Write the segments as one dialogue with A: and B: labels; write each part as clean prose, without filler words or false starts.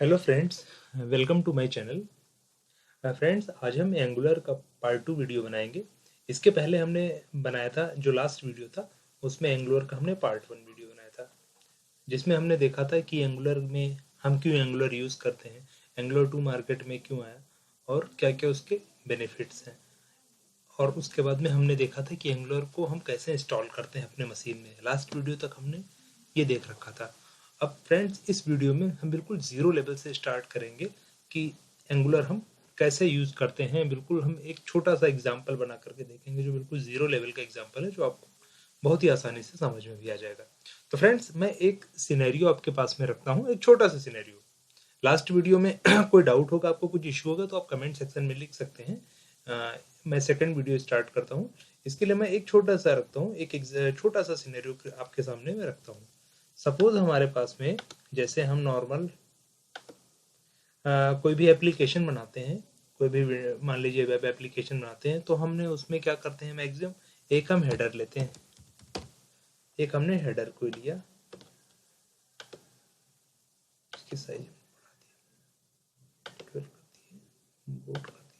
A: Hello friends, welcome to my channel. Friends, आज हम angular का पार्ट 2 वीडियो बनाएंगे। इसके पहले हमने बनाया था, जो लास्ट वीडियो था उसमें एंगुलर का हमने पार्ट 1 वीडियो बनाया था, जिसमें हमने देखा था कि एंगुलर में हम क्यों एंगुलर यूज़ करते हैं, एंगुलर 2 मार्केट में क्यों आया और क्या क्या उसके बेनिफिट्स हैं। और उसके बाद में हमने देखा था कि एंगुलर को हम कैसे इंस्टॉल करते हैं अपने मशीन में। लास्ट वीडियो तक हमने ये देख रखा था। अब फ्रेंड्स, इस वीडियो में हम बिल्कुल ज़ीरो लेवल से स्टार्ट करेंगे कि एंगुलर हम कैसे यूज़ करते हैं। बिल्कुल हम एक छोटा सा एग्जाम्पल बना करके देखेंगे, जो बिल्कुल ज़ीरो लेवल का एग्जाम्पल है, जो आपको बहुत ही आसानी से समझ में भी आ जाएगा। तो फ्रेंड्स, मैं एक सिनेरियो आपके पास में रखता हूँ, एक छोटा सा सिनेरियो। लास्ट वीडियो में कोई डाउट होगा, आपको कुछ इश्यू होगा तो आप कमेंट सेक्शन में लिख सकते हैं। मैं सेकंड वीडियो स्टार्ट करता हूँ। इसके लिए मैं एक छोटा सा रखता हूँ, एक छोटा सा सिनेरियो आपके सामने मैं रखता हूँ। सपोज हमारे पास में, जैसे हम नॉर्मल कोई भी एप्लीकेशन बनाते हैं, कोई भी मान लीजिए वेब एप्लीकेशन बनाते हैं, तो हमने उसमें क्या करते हैं, मैक्सिमम एक हम हेडर लेते हैं। एक हमने हेडर को लिया, इसकी साइज बढ़ा दिया, बोल्ड कर दिया।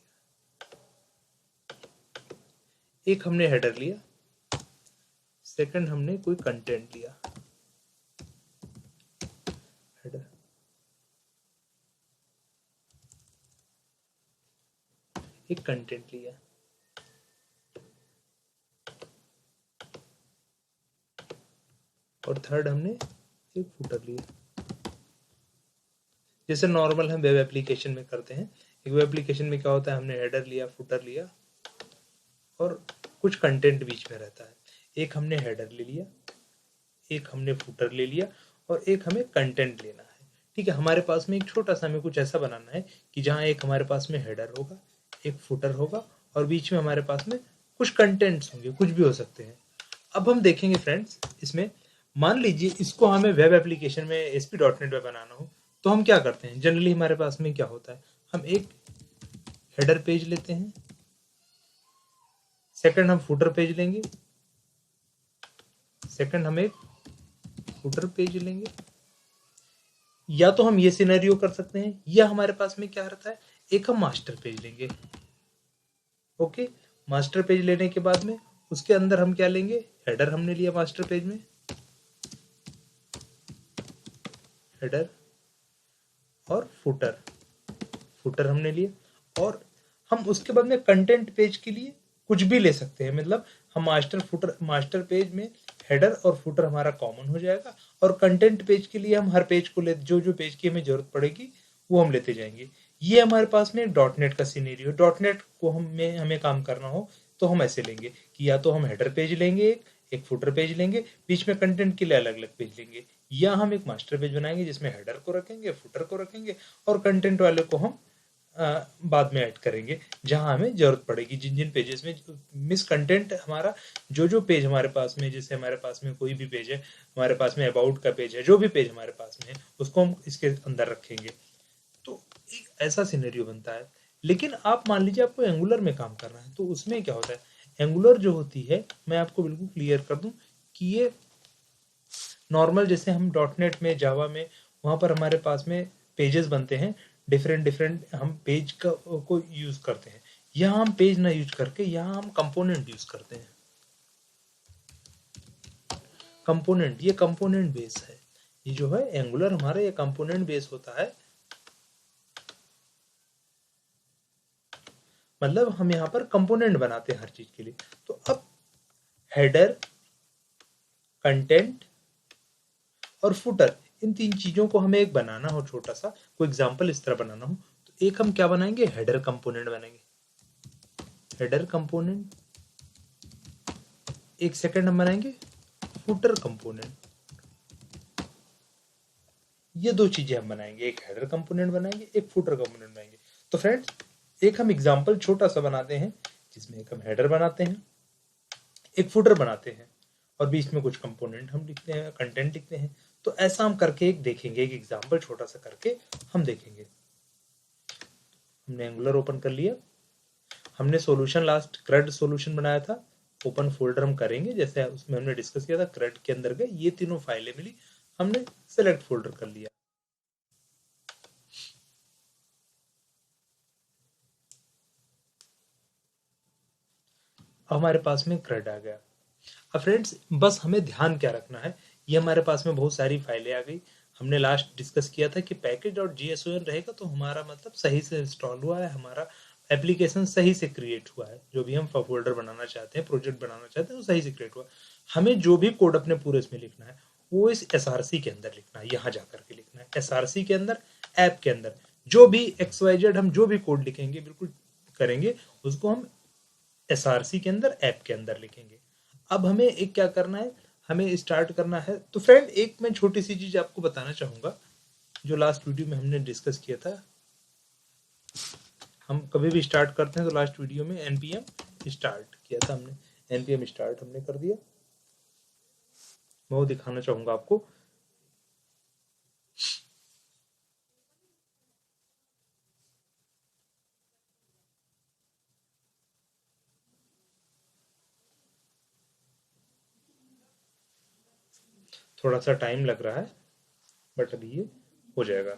A: एक हमने हेडर लिया, सेकंड हमने कोई कंटेंट लिया, हेडर, एक कंटेंट लिया, और थर्ड हमने एक फुटर लिया। जैसे नॉर्मल हम वेब एप्लीकेशन में करते हैं। एक वेब एप्लीकेशन में क्या होता है, हमने हेडर लिया, फुटर लिया और कुछ कंटेंट बीच में रहता है। एक हमने हेडर ले लिया, एक हमने फुटर ले लिया और एक हमें कंटेंट लेना है। ठीक है, हमारे पास में एक छोटा सा हमें कुछ ऐसा बनाना है कि जहाँ एक हमारे पास में हेडर होगा, एक फुटर होगा और बीच में हमारे पास में कुछ कंटेंट्स होंगे, कुछ भी हो सकते हैं। अब हम देखेंगे फ्रेंड्स, इसमें मान लीजिए इसको हमें वेब एप्लीकेशन में ASP.NET में बनाना हो, तो हम क्या करते हैं, जनरली हमारे पास में क्या होता है, हम एक हेडर पेज लेते हैं, सेकंड हम फुटर पेज लेंगे, सेकंड हम एक फुटर पेज लेंगे। या तो हम ये सिनेरियो कर सकते हैं, या हमारे पास में क्या रहता है, एक हम मास्टर पेज लेंगे। ओके, मास्टर पेज लेने के बाद में उसके अंदर हम क्या लेंगे, हेडर हमने लिया मास्टर पेज में, हेडर और फुटर, फुटर हमने लिया। और हम उसके बाद में कंटेंट पेज के लिए कुछ भी ले सकते हैं। मतलब हम मास्टर पेज में हेडर और फुटर हमारा कॉमन हो जाएगा, और कंटेंट पेज के लिए हम हर पेज को ले, जो जो पेज की हमें जरूरत पड़ेगी वो हम लेते जाएंगे। ये हमारे पास में डॉटनेट का सीनेरियो। डॉटनेट को हमें काम करना हो तो हम ऐसे लेंगे कि या तो हम हेडर पेज लेंगे, एक फुटर पेज लेंगे, बीच में कंटेंट के लिए अलग अलग पेज लेंगे, या हम एक मास्टर पेज बनाएंगे जिसमें हेडर को रखेंगे, फुटर को रखेंगे और कंटेंट वाले को हम बाद में ऐड करेंगे जहां हमें जरूरत पड़ेगी। जिन जिन पेजेस में मिस कंटेंट हमारा, जो जो पेज हमारे पास में, जैसे हमारे पास में कोई भी पेज है, हमारे पास में अबाउट का पेज है, जो भी पेज हमारे पास में है उसको हम इसके अंदर रखेंगे। तो एक ऐसा सिनेरियो बनता है। लेकिन आप मान लीजिए आपको एंगुलर में काम करना है, तो उसमें क्या होता है, एंगुलर जो होती है, मैं आपको बिल्कुल क्लियर कर दूं कि ये नॉर्मल, जैसे हम डॉटनेट में, जावा में, वहाँ पर हमारे पास में पेजेस बनते हैं, डिफरेंट डिफरेंट हम पेज को यूज करते हैं। यहाँ हम पेज ना यूज करके यहाँ हम कंपोनेंट यूज करते हैं। कंपोनेंट, ये कंपोनेंट बेस है। ये जो है एंगुलर हमारा, ये कंपोनेंट बेस होता है। मतलब हम यहाँ पर कंपोनेंट बनाते हैं हर चीज के लिए। तो अब हेडर, कंटेंट और फुटर, इन तीन चीजों को हमें एक बनाना हो, छोटा सा कोई एग्जांपल इस तरह बनाना हो, तो एक हम क्या बनाएंगे, हेडर कंपोनेंट बनाएंगे, हेडर कंपोनेंट। एक सेकंड हम बनाएंगे फुटर कंपोनेंट। ये दो चीजें हम बनाएंगे, एक हेडर कंपोनेंट बनाएंगे, एक फुटर कंपोनेंट बनाएंगे। तो फ्रेंड्स, एक हम एग्जांपल छोटा सा बनाते हैं जिसमें एक हम हेडर बनाते हैं, एक फुटर बनाते हैं और बीच में कुछ कंपोनेंट हम लिखते हैं, कंटेंट लिखते हैं। तो ऐसा हम करके एक देखेंगे, एक एग्जांपल छोटा सा करके हम देखेंगे। हमने एंगुलर ओपन कर लिया, हमने सॉल्यूशन लास्ट CRUD सॉल्यूशन बनाया था, ओपन फोल्डर हम करेंगे, जैसे उसमें हमने डिस्कस किया था। CRUD के अंदर गए, ये तीनों फाइलें मिली, हमने सेलेक्ट फोल्डर कर लिया। हमारे पास में CRUD आ गया। अब फ्रेंड्स बस हमें ध्यान क्या रखना है, ये हमारे पास में बहुत सारी फाइलें आ गई। हमने लास्ट डिस्कस किया था कि package.json रहेगा तो हमारा मतलब सही से इंस्टॉल हुआ है, हमारा एप्लीकेशन सही से क्रिएट हुआ है, जो भी हम फोल्डर बनाना चाहते हैं, प्रोजेक्ट बनाना चाहते हैं, वो सही से क्रिएट हुआ है। हमें जो भी कोड अपने पूरे इसमें लिखना है वो इस SRC के अंदर लिखना है, यहाँ जाकर के लिखना है SRC के अंदर, ऐप के अंदर। जो भी XYZ हम जो भी कोड लिखेंगे बिल्कुल करेंगे उसको हम SRC के अंदर, ऐप के अंदर लिखेंगे। अब हमें एक क्या करना है, हमें स्टार्ट करना है। तो फ्रेंड एक मैं छोटी सी चीज आपको बताना चाहूंगा, जो लास्ट वीडियो में हमने डिस्कस किया था। हम कभी भी स्टार्ट करते हैं तो लास्ट वीडियो में npm स्टार्ट किया था हमने, npm स्टार्ट हमने कर दिया। मैं वो दिखाना चाहूंगा आपको। थोड़ा सा टाइम लग रहा है बट अभी ये हो जाएगा।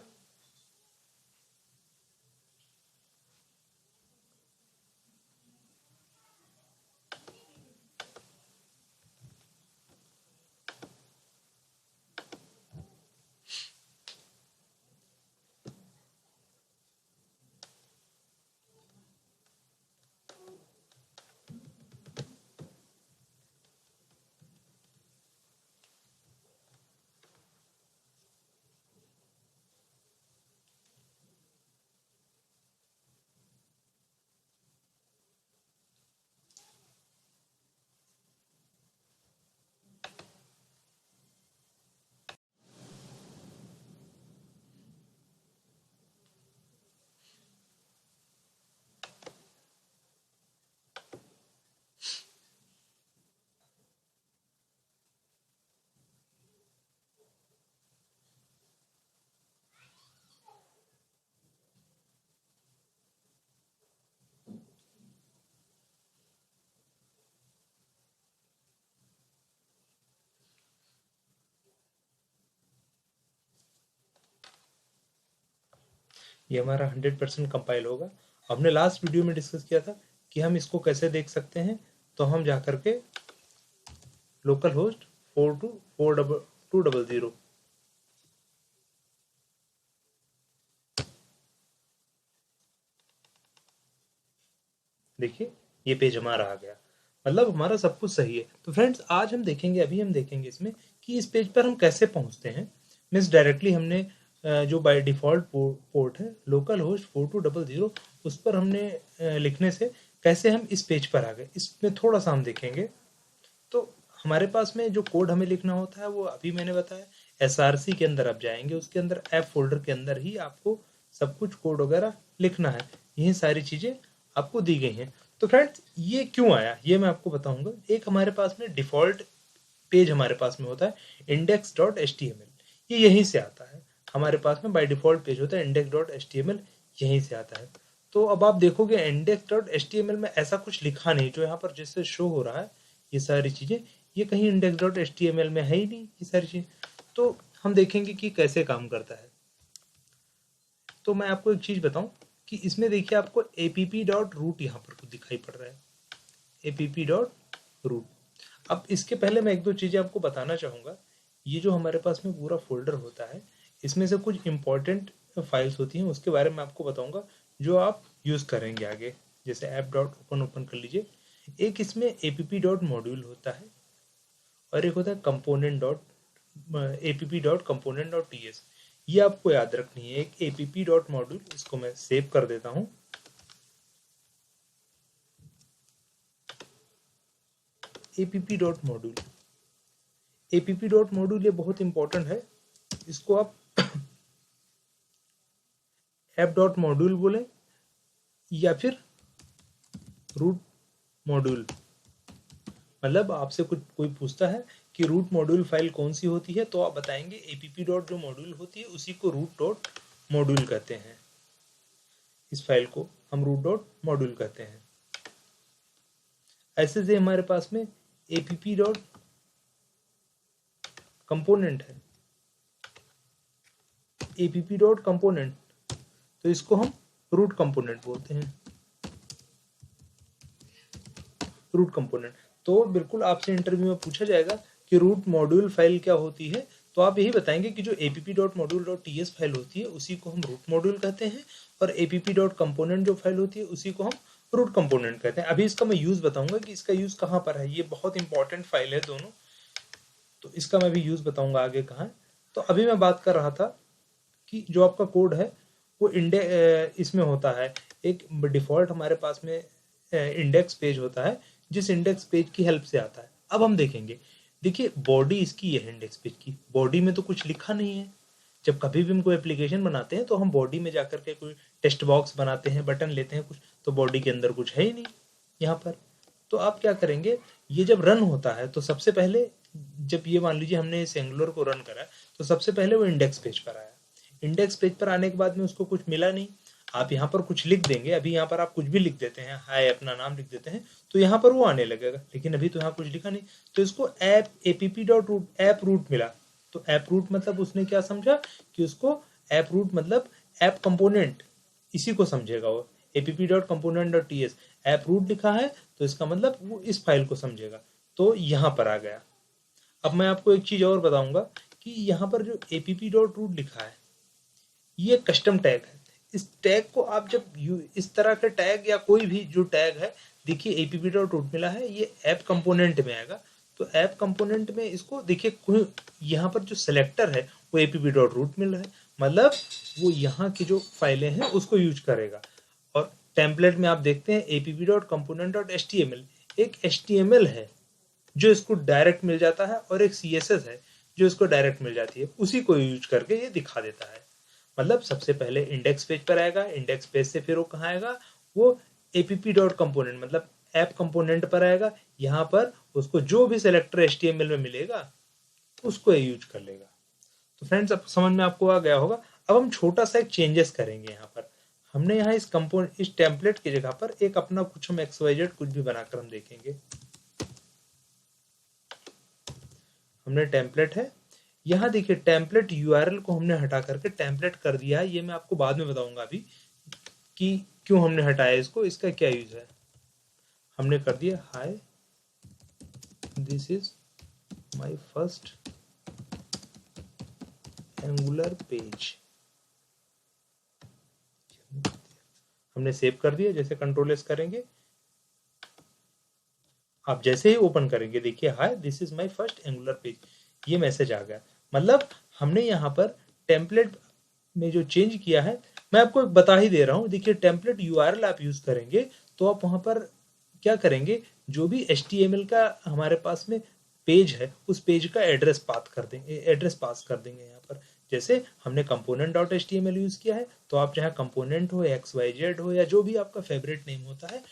A: ये हमारा 100% कंपाइल होगा। हमने लास्ट वीडियो में डिस्कस किया था कि हम इसको कैसे देख सकते हैं। तो हम जा करके लोकल होस्ट 4200 देखिए ये पेज हमारा आ गया, मतलब हमारा सब कुछ सही है। तो फ्रेंड्स आज हम देखेंगे, अभी हम देखेंगे इसमें कि इस पेज पर हम कैसे पहुंचते हैं। मीन्स डायरेक्टली हमने जो बाय डिफॉल्ट पोर्ट है लोकल होस्ट 4200 उस पर हमने लिखने से कैसे हम इस पेज पर आ गए, इसमें थोड़ा सा हम देखेंगे। तो हमारे पास में जो कोड हमें लिखना होता है वो अभी मैंने बताया SRC के अंदर आप जाएंगे, उसके अंदर ऐप फोल्डर के अंदर ही आपको सब कुछ कोड वगैरह लिखना है। यही सारी चीजें आपको दी गई हैं। तो फ्रेंड्स ये क्यों आया ये मैं आपको बताऊंगा। एक हमारे पास में डिफॉल्ट पेज हमारे पास में होता है index.html, ये यहीं से आता है। हमारे पास में बाय डिफॉल्ट पेज होता है index.html, यहीं से आता है। तो अब आप देखोगे index.html में ऐसा कुछ लिखा नहीं जो यहाँ पर जैसे शो हो रहा है, ये सारी चीजें ये कहीं index.html में है ही नहीं ये सारी चीज। तो हम देखेंगे कि कैसे काम करता है। तो मैं आपको एक चीज बताऊं कि इसमें देखिए आपको app.root यहाँ पर कुछ दिखाई पड़ रहा है, app.root। अब इसके पहले मैं एक दो चीजें आपको बताना चाहूंगा। ये जो हमारे पास में पूरा फोल्डर होता है इसमें से कुछ इंपॉर्टेंट फाइल्स होती हैं, उसके बारे में आपको बताऊंगा जो आप यूज करेंगे आगे। जैसे ऐप डॉट ओपन ओपन कर लीजिए। एक इसमें app.module होता है और एक होता है app.component.ts। ये आपको याद रखनी है। एक app.module, इसको मैं सेव कर देता हूं। app.module, app.module ये बहुत इंपॉर्टेंट है। इसको आप app.module बोले या फिर रूट मॉड्यूल। मतलब आपसे कुछ कोई पूछता है कि रूट मॉड्यूल फाइल कौन सी होती है तो आप बताएंगे app डॉट जो मॉड्यूल होती है उसी को रूट डॉट मॉड्यूल कहते हैं। इस फाइल को हम रूट डॉट मॉड्यूल कहते हैं। ऐसे से हमारे पास में app डॉट कंपोनेंट है, app डॉट कंपोनेंट, तो इसको हम रूट कंपोनेंट बोलते हैं। Root component. तो बिल्कुल आपसे इंटरव्यू में पूछा जाएगा कि रूट मॉड्यूल फाइल क्या होती है, तो आप यही बताएंगे कि जो app.module.ts फाइल होती है उसी को हम रूट मॉड्यूल कहते हैं, और app.component जो फाइल होती है उसी को हम रूट कंपोनेंट कहते हैं। अभी इसका मैं यूज बताऊंगा कि इसका यूज कहाँ पर है, ये बहुत इंपॉर्टेंट फाइल है दोनों, तो इसका मैं भी यूज बताऊंगा आगे कहाँ है। तो अभी मैं बात कर रहा था कि जो आपका कोड है वो इसमें होता है, एक डिफॉल्ट हमारे पास में इंडेक्स पेज होता है, जिस इंडेक्स पेज की हेल्प से आता है। अब हम देखेंगे, देखिए बॉडी इसकी है इंडेक्स पेज की, बॉडी में तो कुछ लिखा नहीं है। जब कभी भी हम कोई एप्लीकेशन बनाते हैं तो हम बॉडी में जाकर के कोई टेक्स्ट बॉक्स बनाते हैं, बटन लेते हैं कुछ, तो बॉडी के अंदर कुछ है ही नहीं यहाँ पर। तो आप क्या करेंगे, ये जब रन होता है तो सबसे पहले, जब ये मान लीजिए हमने इस एंगुलर को रन करा तो सबसे पहले वो इंडेक्स पेज पर आया। इंडेक्स पेज पर आने के बाद में उसको कुछ मिला नहीं, आप यहाँ पर कुछ लिख देंगे, अभी यहाँ पर आप कुछ भी लिख देते हैं, हाय अपना नाम लिख देते हैं, तो यहाँ पर वो आने लगेगा, लेकिन अभी तो यहाँ कुछ लिखा नहीं। तो इसको ऐप रूट मिला। तो ऐप रूट मतलब उसने क्या समझा कि उसको ऐप रूट मतलब ऐप कंपोनेंट, इसी को समझेगा वो। app.component.ts ऐप रूट लिखा है तो इसका मतलब वो इस फाइल को समझेगा, तो यहाँ पर आ गया। अब मैं आपको एक चीज और बताऊंगा कि यहाँ पर जो app.root लिखा है ये कस्टम टैग है। इस टैग को आप जब इस तरह के टैग या कोई भी जो टैग है, देखिए app.root मिला है, ये ऐप कंपोनेंट में आएगा। तो ऐप कंपोनेंट में इसको देखिए, यहाँ पर जो सिलेक्टर है वो app.root मिल रहा है, मतलब वो यहाँ की जो फाइलें हैं उसको यूज करेगा। और टेम्पलेट में आप देखते हैं app.component.html, एक HTML है जो इसको डायरेक्ट मिल जाता है, और एक CSS है जो इसको डायरेक्ट मिल जाती है, उसी को यूज करके ये दिखा देता है। मतलब सबसे पहले इंडेक्स पेज पर आएगा, इंडेक्स पेज से फिर वो कहाँ आएगा, वो app.component मतलब ऐप कंपोनेंट पर आएगा। यहाँ पर उसको जो भी सेलेक्टर HTML में मिलेगा उसको ये यूज कर लेगा। तो फ्रेंड्स अब समझ में आपको आ गया होगा। अब हम छोटा सा एक चेंजेस करेंगे यहाँ पर। हमने यहाँ इस टेम्पलेट की जगह पर एक अपना कुछ हम XYZ कुछ भी बनाकर हम देखेंगे। हमने टेम्पलेट है, यहाँ देखिए टेम्पलेट URL को हमने हटा करके टेम्पलेट कर दिया है। ये मैं आपको बाद में बताऊंगा अभी कि क्यों हमने हटाया इसको, इसका क्या यूज है। हमने कर दिया hi this is my first angular page, हमने सेव कर दिया। जैसे कंट्रोल S करेंगे, आप जैसे ही ओपन करेंगे देखिए hi this is my first angular page, ये मैसेज आ गया। मतलब हमने यहाँ पर टेम्पलेट में जो चेंज किया है, मैं आपको एक बता ही दे रहा हूँ। देखिए टेम्पलेट URL आप यूज करेंगे तो आप वहां पर क्या करेंगे, जो भी HTML का हमारे पास में पेज है उस पेज का एड्रेस पास कर देंगे यहाँ पर। जैसे हमने component.html यूज किया है, तो आप चाहे कंपोनेंट हो, XYZ हो, या जो भी आपका फेवरेट नेम होता है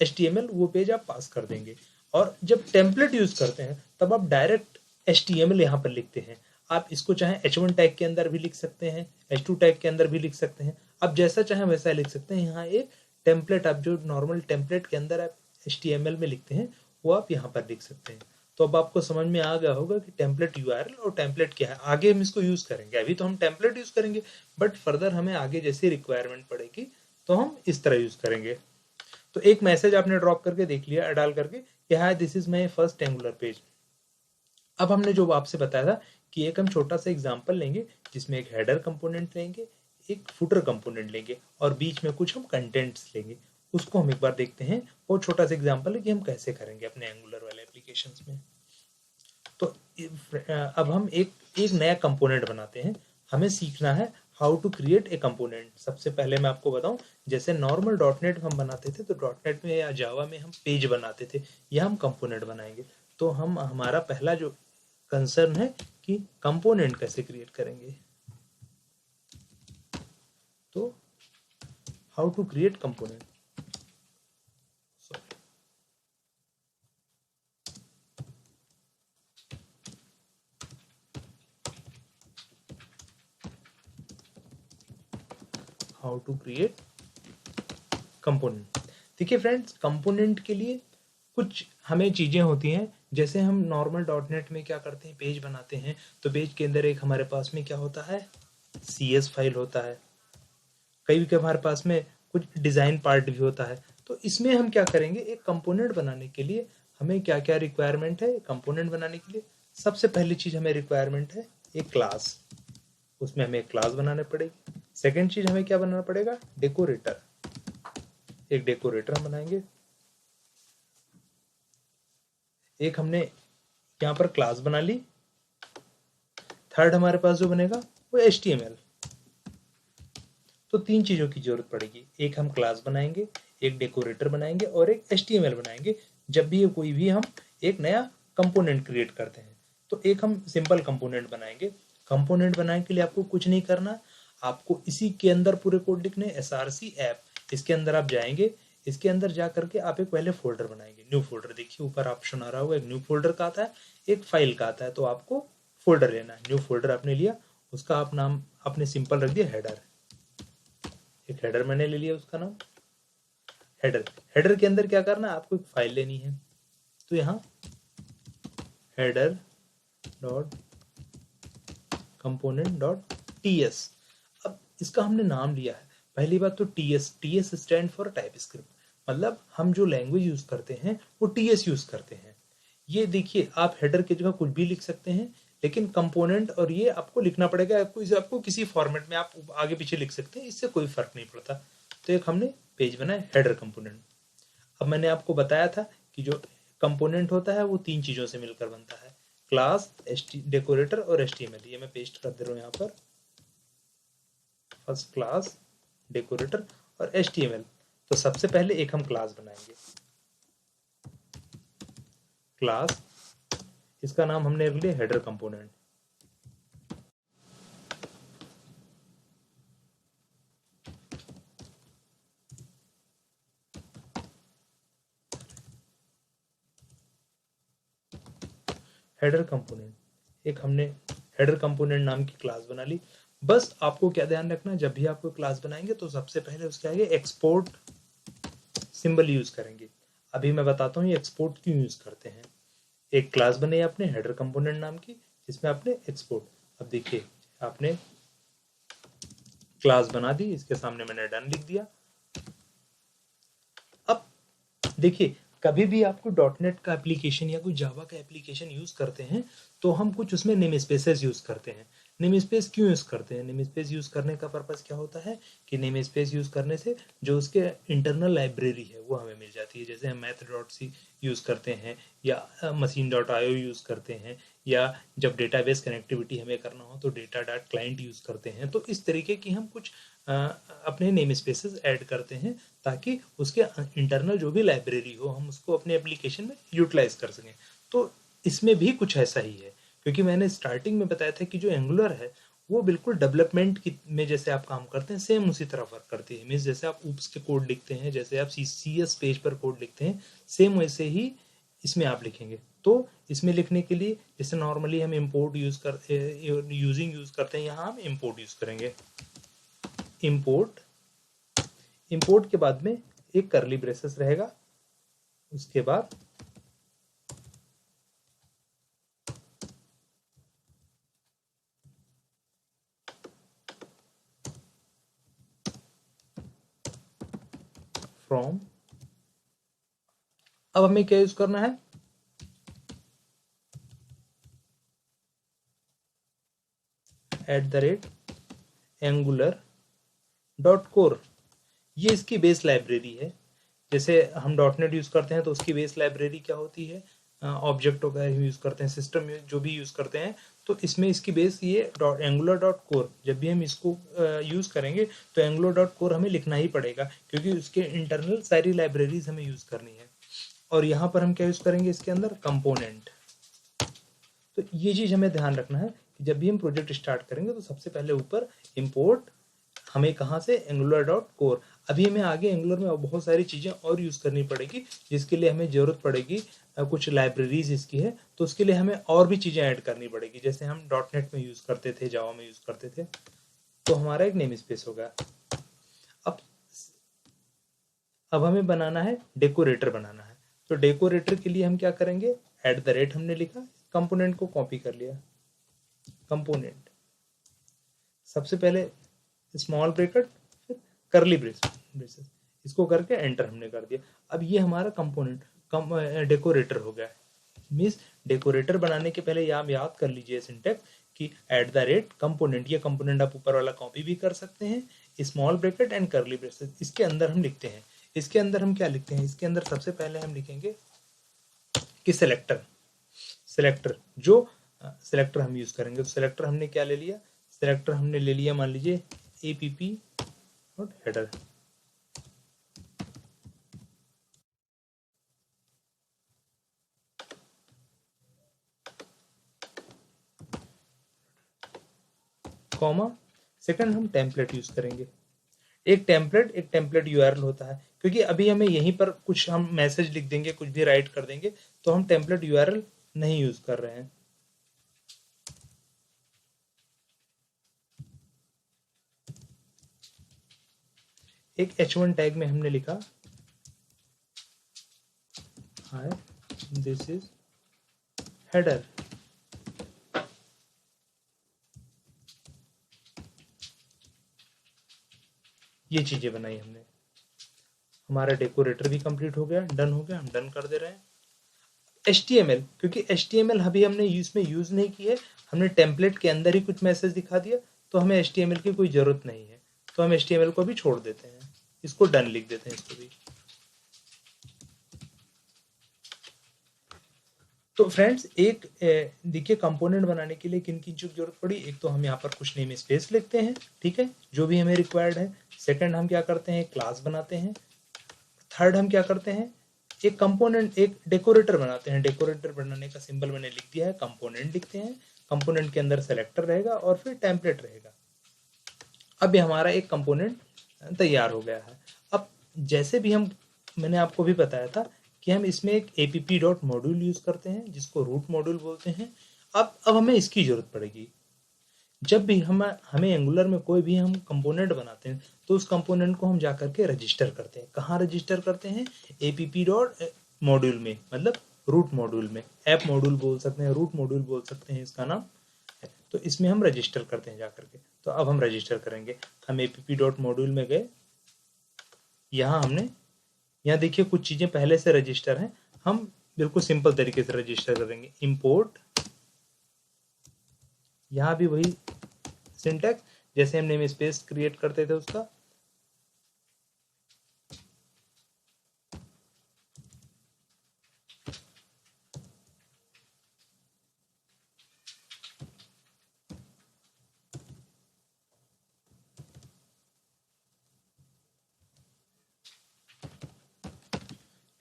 A: .html, वो पेज आप पास कर देंगे। और जब टेम्पलेट यूज करते हैं तब आप डायरेक्ट HTML यहाँ पर लिखते हैं। आप इसको चाहे H1 टैग के अंदर भी लिख सकते हैं, H2 टैग के अंदर भी लिख सकते हैं, आप जैसा चाहे वैसा लिख सकते हैं। यहाँ एक टेम्पलेट, आप जो नॉर्मल टेम्पलेट के अंदर आप HTML में लिखते हैं वो आप यहाँ पर लिख सकते हैं। तो अब आपको समझ में आ गया होगा कि टेम्पलेट URL और टेम्पलेट क्या है। आगे हम इसको यूज करेंगे, अभी तो हम टेम्पलेट यूज करेंगे, बट फर्दर हमें आगे जैसे रिक्वायरमेंट पड़ेगी तो हम इस तरह यूज करेंगे। तो एक मैसेज आपने ड्रॉप करके देख लिया डाल करके कि hi this is my first angular page. अब हमने जो आपसे बताया था कि एक हम छोटा सा एग्जांपल लेंगे जिसमें एक हेडर कंपोनेंट लेंगे, एक फुटर कंपोनेंट लेंगे, और बीच में कुछ हम कंटेंट्स लेंगे। उसको हम एक बार देखते हैं। वो छोटा सा एग्जांपल है कि हम कैसे करेंगे अपने एंगुलर वाले एप्लीकेशंस में। तो अब हम एक नया कंपोनेंट बनाते हैं। हमें सीखना है how to create a component. सबसे पहले मैं आपको बताऊं, जैसे नॉर्मल .NET हम बनाते थे, तो .NET में या जावा में हम पेज बनाते थे, या हम कंपोनेंट बनाएंगे। तो हमारा पहला जो कंसर्न है कि कंपोनेंट कैसे क्रिएट करेंगे। तो how to create component. How to create component. देखिए फ्रेंड्स, कंपोनेंट के लिए कुछ हमें चीजें होती हैं। जैसे हम नॉर्मल .NET में क्या करते हैं, पेज बनाते हैं, तो पेज के अंदर एक हमारे पास में क्या होता है, CS फाइल होता है। कई हमारे पास में कुछ डिजाइन पार्ट भी होता है। तो इसमें हम क्या करेंगे, एक कंपोनेंट बनाने के लिए हमें क्या क्या रिक्वायरमेंट है कंपोनेंट बनाने के लिए। सबसे पहली चीज हमें रिक्वायरमेंट है एक क्लास, उसमें हमें एक क्लास बनाने पड़ेगी। सेकेंड चीज हमें क्या बनाना पड़ेगा, डेकोरेटर, एक डेकोरेटर हम बनाएंगे। एक हमने यहाँ पर क्लास बना ली। थर्ड हमारे पास जो बनेगा वो HTML। तो तीन चीजों की जरूरत पड़ेगी, एक हम क्लास बनाएंगे, एक डेकोरेटर बनाएंगे और एक HTML बनाएंगे जब भी कोई भी हम एक नया कंपोनेंट क्रिएट करते हैं। तो एक हम सिंपल कंपोनेंट बनाएंगे। कंपोनेंट बनाने के लिए आपको कुछ नहीं करना, आपको इसी के अंदर पूरे कोड लिखने। SRC ऐप, इसके अंदर आप जाएंगे, इसके अंदर जा करके आप एक पहले फोल्डर बनाएंगे, न्यू फोल्डर। देखिए ऊपर ऑप्शन आ रहा होगा, एक न्यू फोल्डर का आता है, एक फाइल का आता है। तो आपको फोल्डर लेना है। न्यू फोल्डर आपने लिया, उसका आप नाम आपने सिंपल रख दिया हेडर। एक हेडर मैंने ले लिया, उसका नाम हेडर। हेडर के अंदर क्या करना है, आपको एक फाइल लेनी है। तो यहाँ header dot component dot ts। अब इसका हमने नाम लिया है। पहली बात तो ts स्टैंड फॉर टाइपस्क्रिप्ट, मतलब हम जो लैंग्वेज यूज करते हैं वो ts यूज करते हैं। ये देखिए आप हेडर की जगह कुछ भी लिख सकते हैं, लेकिन कंपोनेंट और ये आपको लिखना पड़ेगा। आपको किसी फॉर्मेट में आप आगे पीछे लिख सकते हैं, इससे कोई फर्क नहीं पड़ता। तो एक हमने पेज बनाया हेडर कंपोनेंट। अब मैंने आपको बताया था कि जो कंपोनेंट होता है वो तीन चीजों से मिलकर बनता है, क्लास, डेकोरेटर और HTML। ये मैं पेस्ट कर दे रहा हूँ यहाँ पर, फर्स्ट क्लास, डेकोरेटर और HTML। तो सबसे पहले एक हम क्लास बनाएंगे, क्लास, इसका नाम हमने रख लिया हेडर कंपोनेंट। हेडर कंपोनेंट, एक हमने हेडर कंपोनेंट नाम की क्लास बना ली। बस आपको क्या ध्यान रखना, जब भी आपको क्लास बनाएंगे तो सबसे पहले उसके आगे एक्सपोर्ट सिंबल यूज करेंगे। अभी मैं बताता हूँ ये एक्सपोर्ट क्यों यूज करते हैं। एक क्लास बनाई आपने हेडर कंपोनेंट नाम की, जिसमें आपने एक्सपोर्ट। अब देखिए आपने क्लास बना दी, इसके सामने मैंने डन लिख दिया। अब देखिए कभी भी आपको डॉटनेट का एप्लीकेशन या कोई जावा का एप्लीकेशन यूज करते हैं तो हम कुछ उसमें नेम स्पेसेस यूज करते हैं। नेम स्पेस क्यों यूज करते हैं, नेम स्पेस यूज करने का पर्पस क्या होता है कि नेम स्पेस यूज करने से जो उसके इंटरनल लाइब्रेरी है वो हमें मिल जाती है। जैसे हम math.c यूज करते हैं या machine.io यूज करते हैं, या जब डेटाबेस कनेक्टिविटी हमें करना हो तो डेटा डॉट क्लाइंट यूज करते हैं। तो इस तरीके की हम कुछ अपने नेम स्पेसेस ऐड करते हैं ताकि उसके इंटरनल जो भी लाइब्रेरी हो हम उसको अपने एप्लीकेशन में यूटिलाइज कर सकें। तो इसमें भी कुछ ऐसा ही है, क्योंकि मैंने स्टार्टिंग में बताया था कि जो एंगुलर है वो बिल्कुल डेवलपमेंट में जैसे आप काम करते हैं सेम उसी तरह वर्क करती है। मीन्स जैसे आप ऊप्स के कोड लिखते हैं, जैसे आप CS पेज पर कोड लिखते हैं, सेम वैसे ही इसमें आप लिखेंगे। तो इसमें लिखने के लिए जैसे नॉर्मली हम इम्पोर्ट यूज करते हैं, यहाँ हम इम्पोर्ट यूज करेंगे। इम्पोर्ट, इम्पोर्ट के बाद में एक करली ब्रेसेस रहेगा, उसके बाद फ्रॉम। अब हमें क्या यूज करना है, @angular.core। ये इसकी बेस लाइब्रेरी है। जैसे हम डॉटनेट यूज करते हैं तो उसकी बेस लाइब्रेरी क्या होती है, ऑब्जेक्ट वगैरह यूज करते हैं, सिस्टम जो भी यूज करते हैं। तो इसमें इसकी बेस ये angular.core। जब भी हम इसको यूज करेंगे तो angular.core हमें लिखना ही पड़ेगा, क्योंकि उसके इंटरनल सारी लाइब्रेरीज हमें यूज करनी है। और यहाँ पर हम क्या यूज करेंगे इसके अंदर, कंपोनेंट। तो ये चीज हमें ध्यान रखना है कि जब भी हम प्रोजेक्ट स्टार्ट करेंगे तो सबसे पहले ऊपर इंपोर्ट हमें कहाँ से, angular.core। अभी हमें आगे एंगुलर में बहुत सारी चीजें और यूज करनी पड़ेगी, जिसके लिए हमें जरूरत पड़ेगी कुछ लाइब्रेरीज इसकी है, तो उसके लिए हमें और भी चीजें ऐड करनी पड़ेगी। जैसे हम डॉटनेट में यूज करते थे, जावा में यूज करते थे। तो हमारा एक नेम स्पेस होगा। अब अब हमें बनाना है डेकोरेटर बनाना है। तो डेकोरेटर के लिए हम क्या करेंगे, हमने लिखा, कंपोनेंट को कॉपी कर लिया, कंपोनेंट, सबसे पहले स्मॉल ब्रैकेट, फिर करली ब्रेसेस, इसको करके एंटर हमने कर दिया। अब ये हमारा कंपोनेंट डेकोरेटर हो गया। मीन्स डेकोरेटर बनाने के पहले आप याद कर लीजिए सिंटेक्स कि @कंपोनेंट, ये कंपोनेंट आप ऊपर वाला कॉपी भी कर सकते हैं, स्मॉल ब्रैकेट एंड करली ब्रेसेस, इसके अंदर हम लिखते हैं। इसके अंदर हम क्या लिखते हैं, इसके अंदर सबसे पहले हम लिखेंगे कि सेलेक्टर जो सेलेक्टर हम यूज करेंगे। तो सेलेक्टर हमने क्या ले लिया, सेलेक्टर हमने ले लिया मान लीजिए app और हेडर। कॉमा सेकंड हम टेम्पलेट यूज करेंगे। एक टेम्पलेट यूआरएल होता है, क्योंकि अभी हमें यहीं पर कुछ हम मैसेज लिख देंगे, कुछ भी राइट कर देंगे, तो हम टेम्पलेट यूआरएल नहीं यूज कर रहे हैं। एक h1 टैग में हमने लिखा हाय दिस इज हेडर। ये चीजें बनाई हमने। हमारा डेकोरेटर भी कंप्लीट हो गया, डन हो गया, हम डन कर दे रहे हैं। HTML, क्योंकि HTML अभी हमने इसमें यूज नहीं की है, हमने टेम्पलेट के अंदर ही कुछ मैसेज दिखा दिया, तो हमें HTML की कोई जरूरत नहीं है, तो हम HTML को भी छोड़ देते हैं, इसको डन लिख देते हैं इसको भी। तो फ्रेंड्स एक देखिए कंपोनेंट बनाने के लिए किन किन चीज़ की जरूरत पड़ी। एक तो हम यहाँ पर कुछ नेम स्पेस लिखते हैं, ठीक है, जो भी हमें रिक्वायर्ड है। सेकंड हम क्या करते हैं, क्लास बनाते हैं। थर्ड हम क्या करते हैं, एक कंपोनेंट, एक डेकोरेटर बनाते हैं। डेकोरेटर बनाने का सिंबल मैंने लिख दिया है, कंपोनेंट लिखते हैं। कंपोनेंट के अंदर सेलेक्टर रहेगा और फिर टेम्पलेट रहेगा। अब ये हमारा एक कंपोनेंट तैयार हो गया है। अब जैसे भी मैंने आपको भी बताया था कि हम इसमें एक app.module यूज करते हैं, जिसको रूट मॉड्यूल बोलते हैं। अब हमें इसकी जरूरत पड़ेगी। जब भी हमें एंगुलर में कोई भी हम कंपोनेंट बनाते हैं, तो उस कंपोनेंट को हम जा करके रजिस्टर करते हैं। कहाँ रजिस्टर करते हैं, app.module में, मतलब रूट मॉड्यूल में। ऐप मॉड्यूल बोल सकते हैं, रूट मॉड्यूल बोल सकते हैं, इसका नाम है। तो इसमें हम रजिस्टर करते हैं जा करके। तो अब हम रजिस्टर करेंगे। हम app.module में गए, यहाँ देखिए कुछ चीजें पहले से रजिस्टर हैं, हम बिल्कुल सिंपल तरीके से रजिस्टर करेंगे। इंपोर्ट, यहाँ भी वही सिंटैक्स जैसे हम नेम स्पेस क्रिएट करते थे उसका।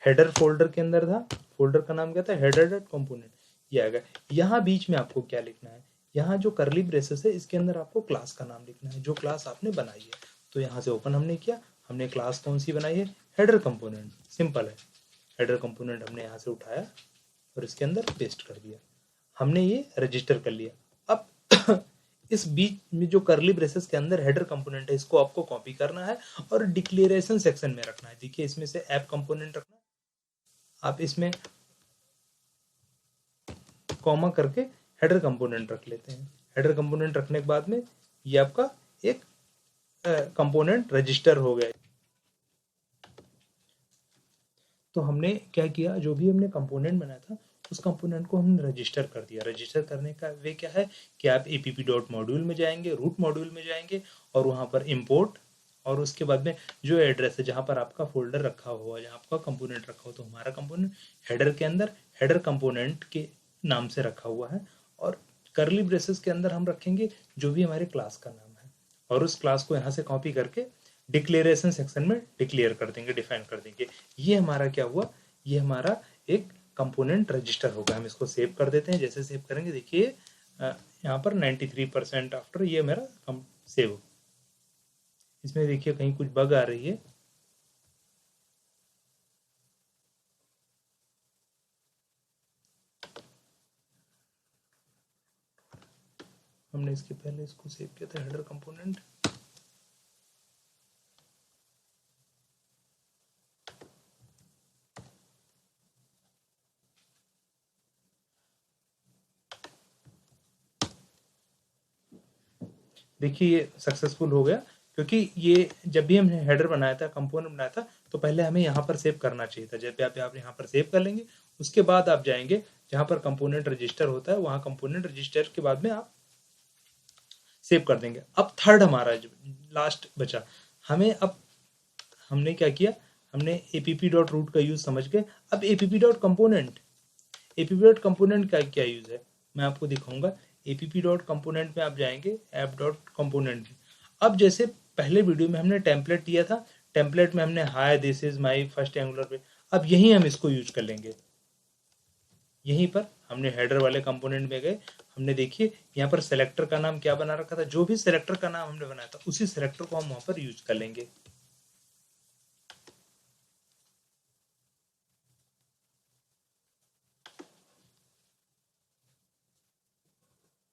A: हेडर फोल्डर के अंदर था, फोल्डर का नाम क्या था, header.component, ये आ गया। यहाँ बीच में आपको क्या लिखना है, यहाँ जो करली ब्रेसेस है इसके अंदर आपको क्लास का नाम लिखना है, जो क्लास आपने बनाई है। तो यहाँ से ओपन हमने किया, हमने क्लास कौन सी बनाई है, हेडर कंपोनेंट, सिंपल है। हेडर कंपोनेंट हमने यहाँ से उठाया और इसके अंदर पेस्ट कर दिया, हमने ये रजिस्टर कर लिया। अब इस बीच में जो करली ब्रेसेस के अंदर हेडर कंपोनेंट है, इसको आपको कॉपी करना है और डिक्लेरेशन सेक्शन में रखना है। देखिए इसमें से ऐप कंपोनेंट रखना है, आप इसमें कॉमा करके हेडर कंपोनेंट रख लेते हैं। हेडर कंपोनेंट रखने के बाद में ये आपका एक कंपोनेंट रजिस्टर हो गया। तो हमने क्या किया, जो भी हमने कंपोनेंट बनाया था उस कंपोनेंट को हमने रजिस्टर कर दिया। रजिस्टर करने का वे क्या है कि आप app.module में जाएंगे, रूट मॉड्यूल में जाएंगे और वहां पर इंपोर्ट, और उसके बाद में जो एड्रेस है जहां पर आपका फोल्डर रखा हुआ है, जहां आपका कंपोनेंट रखा हुआ, तो हमारा कंपोनेंट हेडर के अंदर हेडर कंपोनेंट के नाम से रखा हुआ है, और करली ब्रेसेस के अंदर हम रखेंगे जो भी हमारे क्लास का नाम है, और उस क्लास को यहाँ से कॉपी करके डिक्लेरेशन सेक्शन में डिक्लेयर कर देंगे, डिफाइन कर देंगे। ये हमारा क्या हुआ, ये हमारा एक कंपोनेंट रजिस्टर होगा। हम इसको सेव कर देते हैं। जैसे सेव करेंगे देखिए यहाँ पर 93% आफ्टर ये मेरा सेव। इसमें देखिए कहीं कुछ बग आ रही है, हमने इसके पहले इसको सेव किया था हेडर कंपोनेंट। देखिए ये सक्सेसफुल हो गया। क्योंकि ये जब भी हमने हेडर बनाया था, कंपोनेंट बनाया था, तो पहले हमें यहाँ पर सेव करना चाहिए था। जब आप यहाँ पर सेव कर लेंगे, उसके बाद आप जाएंगे जहाँ पर कंपोनेंट रजिस्टर होता है, वहाँ कंपोनेंट रजिस्टर के बाद में आप सेव कर देंगे। अब थर्ड हमारा जो लास्ट बचा, हमें अब हमने क्या किया, हमने app.root का यूज समझ गए। अब app.component, app.component का क्या यूज है मैं आपको दिखाऊंगा। app.component में आप जाएंगे app.component में। अब जैसे पहले वीडियो में हमने टेम्पलेट दिया था, टेम्पलेट में हमने hi this is my first angular page, अब यही हम इसको यूज कर लेंगे। यहीं पर हमने हेडर वाले कंपोनेंट में गए, हमने देखिए यहाँ पर सेलेक्टर का नाम क्या बना रखा था, जो भी सेलेक्टर का नाम हमने बनाया था उसी सेलेक्टर को हम वहां पर यूज कर लेंगे।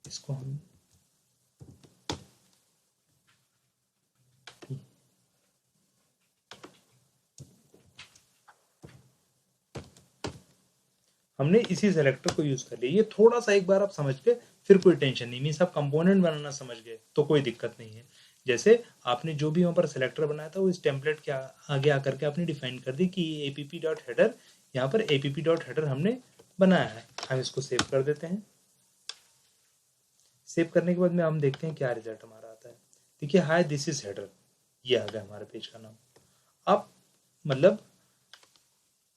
A: इसको हमने इसी सेलेक्टर को यूज कर लिया। ये थोड़ा सा एक बार आप समझ गए, फिर कोई टेंशन नहीं, मीन्स आप कंपोनेंट बनाना समझ गए तो कोई दिक्कत नहीं है। जैसे आपने जो भी वहां पर सेलेक्टर बनाया था वो इस टेम्पलेट के आगे आकर के आपने डिफाइन कर दी कि app.header, यहाँ पर app.header हमने बनाया है। हम इसको सेव कर देते हैं। सेव करने के बाद में हम देखते हैं क्या रिजल्ट हमारा आता है। देखिए हाय दिस इज हेडर, ये आ गया हमारे पेज का नाम। अब मतलब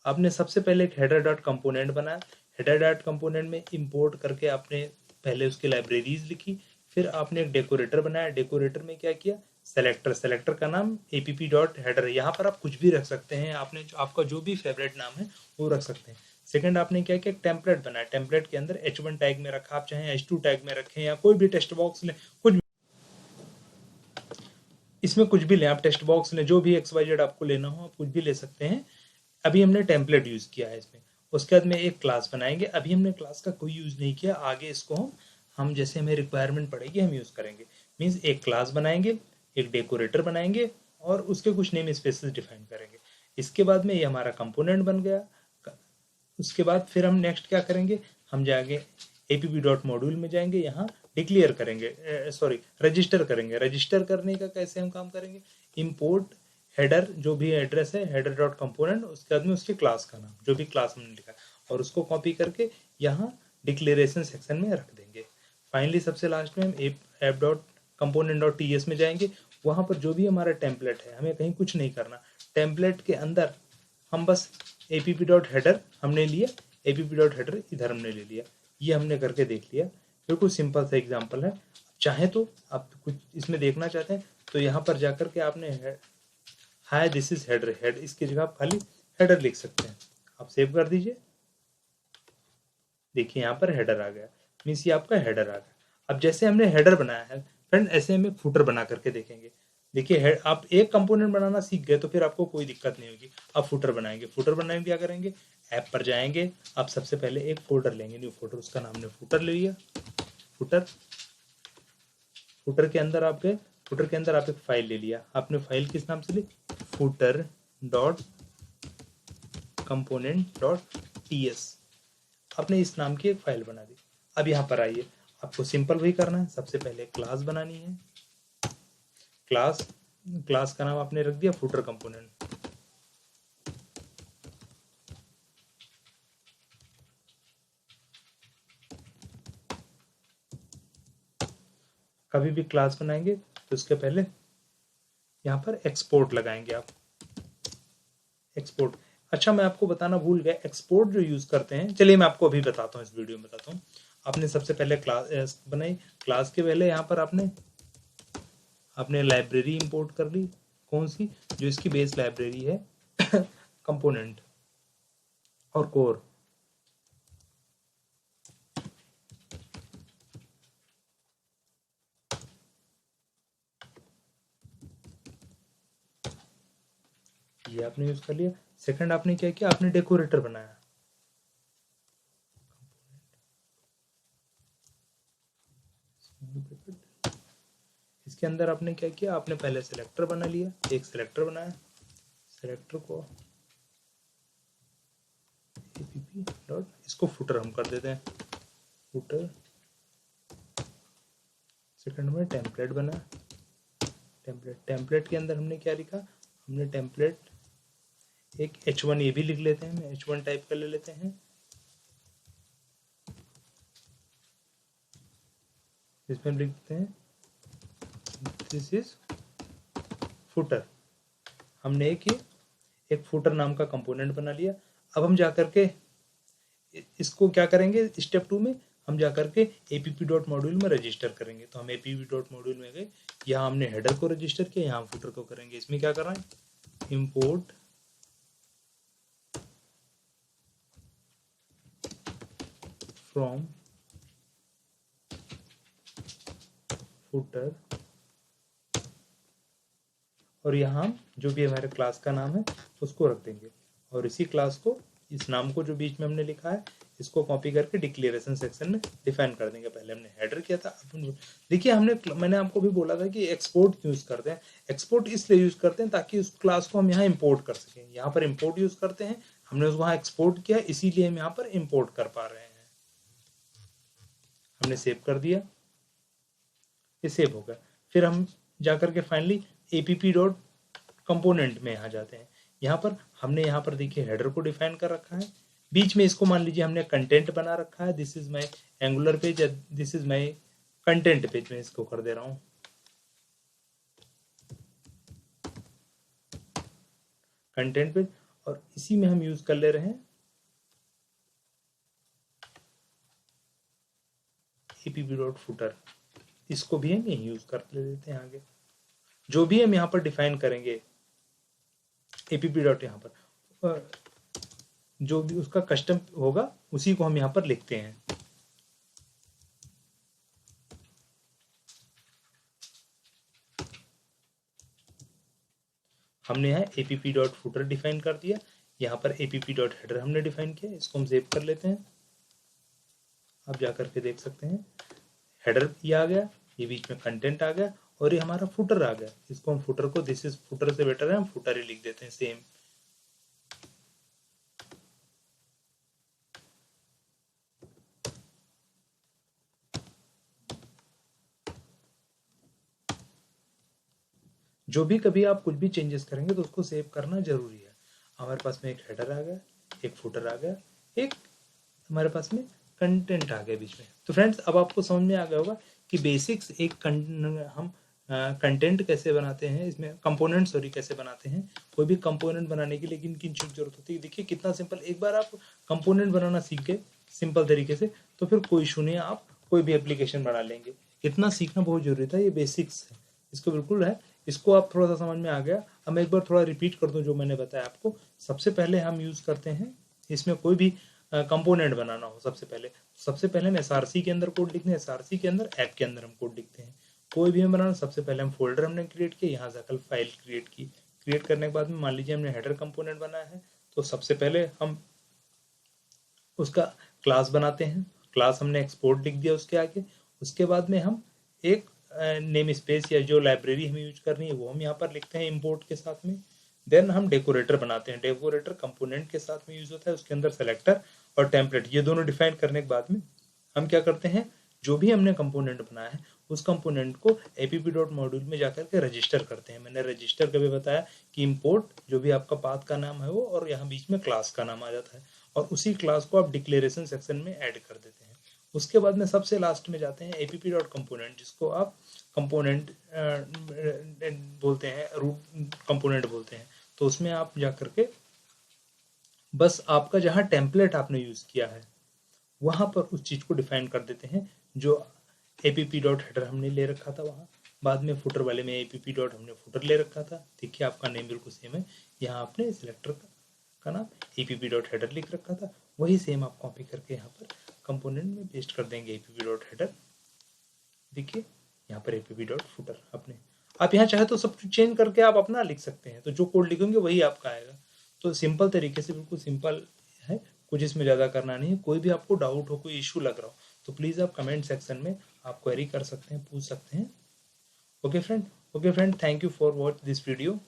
A: आपने सबसे पहले एक हेडर डॉट कंपोनेंट बनाया, हेडर डॉट कंपोनेंट में इंपोर्ट करके आपने पहले उसकी लाइब्रेरीज लिखी, फिर आपने एक डेकोरेटर बनाया, डेकोरेटर में क्या किया, सेलेक्टर, सेलेक्टर का नाम app.header है। यहाँ पर आप कुछ भी रख सकते हैं, आपने आपका जो भी फेवरेट नाम है वो रख सकते हैं। सेकंड आपने क्या किया, टेम्पलेट बनाया, टेम्पलेट के अंदर h1 टैग में रखा, आप चाहे h2 टैग में रखें या कोई भी टेक्स्ट बॉक्स लें, कुछ इसमें कुछ भी लें, आप टेक्स्ट बॉक्स लें, जो भी XYZ आपको लेना हो आप कुछ भी ले सकते हैं। अभी हमने टेम्पलेट यूज किया है इसमें। उसके बाद में एक क्लास बनाएंगे, अभी हमने क्लास का कोई यूज नहीं किया, आगे इसको हम जैसे हमें रिक्वायरमेंट पड़ेगी हम यूज करेंगे। मीन्स एक क्लास बनाएंगे, एक डेकोरेटर बनाएंगे और उसके कुछ नेम स्पेसेस डिफाइन करेंगे। इसके बाद में ये हमारा कंपोनेंट बन गया। उसके बाद फिर हम नेक्स्ट क्या करेंगे, हम जाएंगे app.module में जाएंगे, यहाँ डिक्लेयर करेंगे, सॉरी रजिस्टर करेंगे। रजिस्टर करने का कैसे हम काम करेंगे, इंपोर्ट हेडर, जो भी एड्रेस है हेडर डॉट कंपोनेंट, उसके बाद में उसके क्लास का नाम, जो भी क्लास हमने लिखा और उसको कॉपी करके यहाँ डिक्लेरेशन सेक्शन में रख देंगे। फाइनली सबसे लास्ट में हम app dot component dot TS में जाएंगे, वहाँ पर जो भी हमारा टेम्पलेट है, हमें कहीं कुछ नहीं करना, टेम्पलेट के अंदर हम बस app.header हमने लिया, app.header इधर हमने ले लिया। ये हमने करके देख लिया, बिल्कुल सिंपल सा एग्जांपल है। चाहे तो आप कुछ इसमें देखना चाहते हैं तो यहाँ पर जाकर के आपने hi this is header, head इसकी जगह आप खाली हेडर लिख सकते हैं। आप सेव कर दीजिए, देखिए यहाँ पर हेडर आ गया, मीन्स ये आपका हेडर आ गया। अब जैसे हमने हेडर बनाया है फ्रेंड, ऐसे हम एक फुटर बना करके देखेंगे। देखिए आप एक कंपोनेंट बनाना सीख गए तो फिर आपको कोई दिक्कत नहीं होगी। अब फुटर बनाएंगे, फुटर बनाने क्या करेंगे, ऐप पर जाएंगे, आप सबसे पहले एक फोल्डर लेंगे, न्यू फोल्डर, उसका नाम हमने फुटर ले लिया। फुटर, फुटर के अंदर आप गए, फुटर के अंदर आप एक फाइल ले लिया, आपने फाइल किस नाम से ली, footer dot component dot TS, आपने इस नाम की एक फाइल बना दी। अब यहाँ पर आइए, आपको सिंपल वही करना है, सबसे पहले क्लास बनानी है। क्लास, क्लास का नाम आपने रख दिया फुटर कंपोनेंट। कभी भी क्लास बनाएंगे तो उसके पहले यहाँ पर एक्सपोर्ट लगाएंगे आप, एक्सपोर्ट। अच्छा मैं आपको बताना भूल गया, एक्सपोर्ट जो यूज करते हैं, चलिए मैं आपको अभी बताता हूँ, इस वीडियो में बताता हूँ। आपने सबसे पहले क्लास बनाई, क्लास के पहले यहाँ पर आपने आपने लाइब्रेरी इंपोर्ट कर ली, कौन सी, जो इसकी बेस लाइब्रेरी है कंपोनेंट और कोर। ये आपने यूज कर लिया। सेकंड आपने क्या किया, आपने डेकोरेटर बनाया, इसके अंदर आपने क्या किया, आपने पहले सेलेक्टर बना लिया, एक सेलेक्टर बनाया, सेलेक्टर को डॉट, इसको फुटर हम कर देते हैं, फुटर। सेकंड में टेम्पलेट बना, टेम्पलेट के अंदर हमने क्या लिखा, हमने टेम्पलेट एक H1 ये भी लिख लेते हैं, हम H1 टाइप कर ले लेते हैं। इसमें हम लिखते हैं दिस इज फुटर। हमने एक फुटर नाम का कंपोनेंट बना लिया। अब हम जाकर के इसको क्या करेंगे, स्टेप 2 में हम जाकर के app.module में रजिस्टर करेंगे। तो हम app.module में गए, यहाँ हमने हेडर को रजिस्टर किया, यहाँ फुटर को करेंगे। इसमें क्या कर रहे हैं, इंपोर्ट फ्रॉम फुटर, और यहाँ हम जो भी हमारे क्लास का नाम है उसको रख देंगे, और इसी क्लास को, इस नाम को जो बीच में हमने लिखा है इसको कॉपी करके डिक्लेरेशन सेक्शन में डिफाइन कर देंगे। पहले हमने हेडर किया था, देखिए मैंने आपको भी बोला था कि एक्सपोर्ट यूज करते हैं। एक्सपोर्ट इसलिए यूज करते हैं ताकि उस क्लास को हम यहाँ इंपोर्ट कर सकें। यहाँ पर इंपोर्ट यूज करते हैं, हमने उसको वहाँ एक्सपोर्ट किया, इसीलिए हम यहाँ पर इंपोर्ट कर पा रहे हैं। हमने सेव कर दिया, ये सेव हो गया। फिर हम जाकर के फाइनली app.component में यहाँ जाते हैं। यहाँ पर हमने यहाँ पर देखिए हेडर को डिफाइन कर रखा है, बीच में इसको मान लीजिए हमने कंटेंट बना रखा है, this is my angular page, this is my content page में इसको कर दे रहा हूँ कंटेंट पेज, और इसी में हम यूज कर ले रहे हैं app.footer। इसको भी हम यही यूज कर ले देते हैं। आगे जो भी हम यहाँ पर डिफाइन करेंगे app. यहाँ पर जो भी उसका कस्टम होगा उसी को हम यहाँ पर लिखते हैं। हमने यहाँ app.footer डिफाइन कर दिया, यहाँ पर app.header हमने डिफाइन किया। इसको हम सेव कर लेते हैं। अब जाकर के देख सकते हैं हेडर ये आ गया, ये बीच में कंटेंट आ गया, और ये हमारा फुटर आ गया। इसको हम फुटर को, दिस इज फुटर से बेटर है हम फुटर ही लिख देते हैं सेम। जो भी कभी आप कुछ भी चेंजेस करेंगे तो उसको सेव करना जरूरी है। हमारे पास में एक हेडर आ गया, एक फुटर आ गया, एक हमारे पास में कंटेंट आ गया बीच में। तो फ्रेंड्स अब आपको समझ में आ गया होगा कि बेसिक्स हम कंटेंट कैसे बनाते हैं, इसमें कंपोनेंट कैसे बनाते हैं। कोई भी कंपोनेंट बनाने के लिए किन किन चीज जरूरत होती है, देखिए कितना सिंपल। एक बार आप कंपोनेंट बनाना सीख गए सिंपल तरीके से तो फिर कोई इशू नहीं है, आप कोई भी एप्लीकेशन बना लेंगे। इतना सीखना बहुत जरूरी था, ये बेसिक्स है, इसको बिल्कुल है। इसको आप थोड़ा सा समझ में आ गया। अब मैं एक बार थोड़ा रिपीट कर दूं जो मैंने बताया आपको। सबसे पहले हम यूज करते हैं, इसमें कोई भी कंपोनेंट बनाना हो, सबसे पहले हम SRC के अंदर कोड लिखते हैं, SRC के अंदर ऐप के अंदर हम कोड लिखते हैं। कोई भी हम बनाना, सबसे पहले हम फोल्डर हमने क्रिएट किया, यहाँ जाकर फाइल क्रिएट की। क्रिएट करने के बाद में मान लीजिए हमने हेडर कंपोनेंट बनाया है, तो सबसे पहले हम उसका क्लास बनाते हैं। क्लास हमने एक्सपोर्ट लिख दिया उसके आगे। उसके बाद में हम एक नेम स्पेस या जो लाइब्रेरी हमें यूज करनी है वो हम यहाँ पर लिखते हैं इंपोर्ट के साथ में। देन हम डेकोरेटर बनाते हैं। डेकोरेटर कंपोनेंट के साथ में यूज होता है, उसके अंदर सेलेक्टर और टेम्पलेट ये दोनों डिफाइन करने के बाद में हम क्या करते हैं, जो भी हमने कंपोनेंट बनाया है उस कंपोनेंट को app.module में जाकर के रजिस्टर करते हैं। मैंने रजिस्टर कभी बताया कि इंपोर्ट जो भी आपका पाथ का नाम है वो, और यहाँ बीच में क्लास का नाम आ जाता है, और उसी क्लास को आप डिक्लेरेशन सेक्शन में ऐड कर देते हैं। उसके बाद में सबसे लास्ट में जाते हैं app.component, जिसको आप कंपोनेंट बोलते हैं, रूट कंपोनेंट बोलते हैं। तो उसमें आप जाकर के बस आपका जहाँ टेम्पलेट आपने यूज किया है वहां पर उस चीज को डिफाइन कर देते हैं, जो app.header हमने ले रखा था वहां। बाद में फुटर वाले में app. हमने फुटर ले रखा था। देखिए आपका नेम बिल्कुल सेम है, यहाँ आपने सिलेक्टर का नाम app.header लिख रखा था, वही सेम आप कॉपी करके यहाँ पर कंपोनेंट में पेस्ट कर देंगे app.header। देखिए यहाँ पर app.footer अपने, आप यहाँ चाहे तो सब चेंज करके आप अपना लिख सकते हैं, तो जो कोड लिखेंगे वही आपका आएगा। तो सिंपल तरीके से, बिल्कुल सिंपल है, कुछ इसमें ज़्यादा करना नहीं है। कोई भी आपको डाउट हो, कोई इशू लग रहा हो तो प्लीज़ आप कमेंट सेक्शन में आप क्वेरी कर सकते हैं, पूछ सकते हैं। Okay friend, thank you for watch this video.